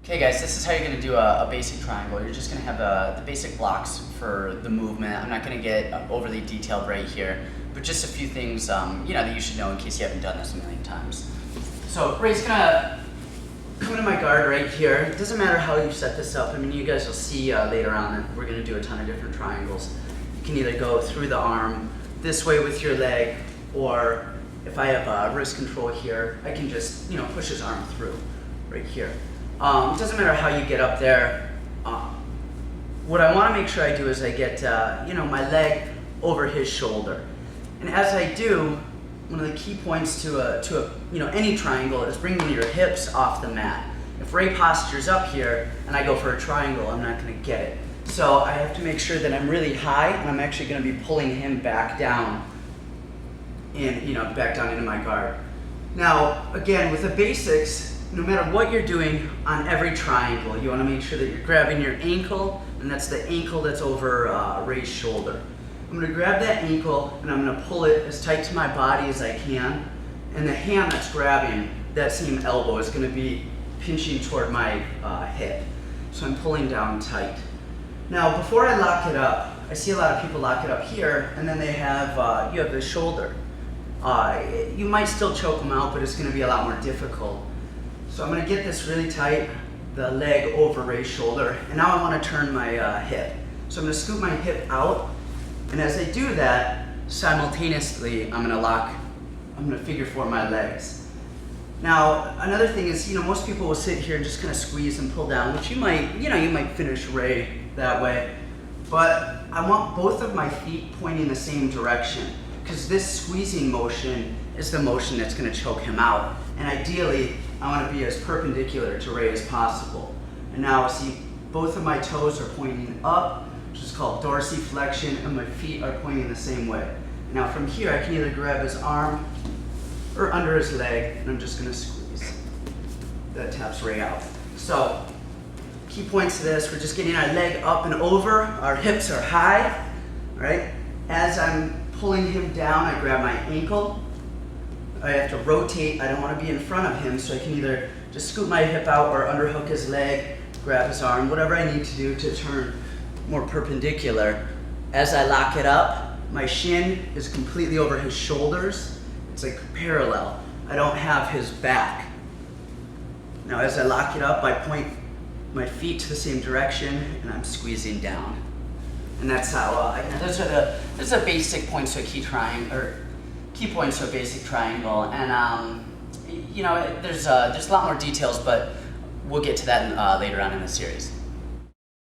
Okay guys, this is how you're going to do a basic triangle. You're just going to have the basic blocks for the movement. I'm not going to get overly detailed right here, but just a few things that you should know in case you haven't done this a million times. So Ray's going to come into my guard right here. It doesn't matter how you set this up. I mean, you guys will see later on that we're going to do a ton of different triangles. You can either go through the arm this way with your leg, or if I have wrist control here, I can just push his arm through right here. It doesn't matter how you get up there. What I want to make sure I do is I get my leg over his shoulder, and as I do, one of the key points to any triangle is bringing your hips off the mat. If Ray postures up here and I go for a triangle, I'm not going to get it. So I have to make sure that I'm really high, and I'm actually going to be pulling him back down, back down into my guard. Now, again, with the basics, no matter what you're doing on every triangle, you want to make sure that you're grabbing your ankle, and that's the ankle that's over Ray's shoulder. I'm going to grab that ankle and I'm going to pull it as tight to my body as I can, and the hand that's grabbing that same elbow is going to be pinching toward my hip. So I'm pulling down tight. Now, before I lock it up, I see a lot of people lock it up here, and then they have you have the shoulder. You might still choke them out, but it's going to be a lot more difficult. So I'm going to get this really tight, the leg over Ray's shoulder, and now I want to turn my hip. So I'm going to scoop my hip out, and as I do that, simultaneously I'm going to figure four my legs. Now, another thing is, most people will sit here and just kind of squeeze and pull down, which you might finish Ray that way, but I want both of my feet pointing the same direction, because this squeezing motion is the motion that's going to choke him out, and ideally I want to be as perpendicular to Ray as possible. And now see, both of my toes are pointing up, which is called dorsiflexion, and my feet are pointing the same way. Now from here, I can either grab his arm or under his leg, and I'm just going to squeeze. That taps Ray out. So, key points to this, we're just getting our leg up and over, our hips are high, right? As I'm pulling him down, I grab my ankle. I have to rotate, I don't want to be in front of him, so I can either just scoop my hip out or underhook his leg, grab his arm, whatever I need to do to turn more perpendicular. As I lock it up, my shin is completely over his shoulders. It's like parallel. I don't have his back. Now as I lock it up, I point my feet to the same direction, and I'm squeezing down. And that's how, those are the basic points to a key points to a basic triangle, and there's a lot more details, but we'll get to that later on in the series.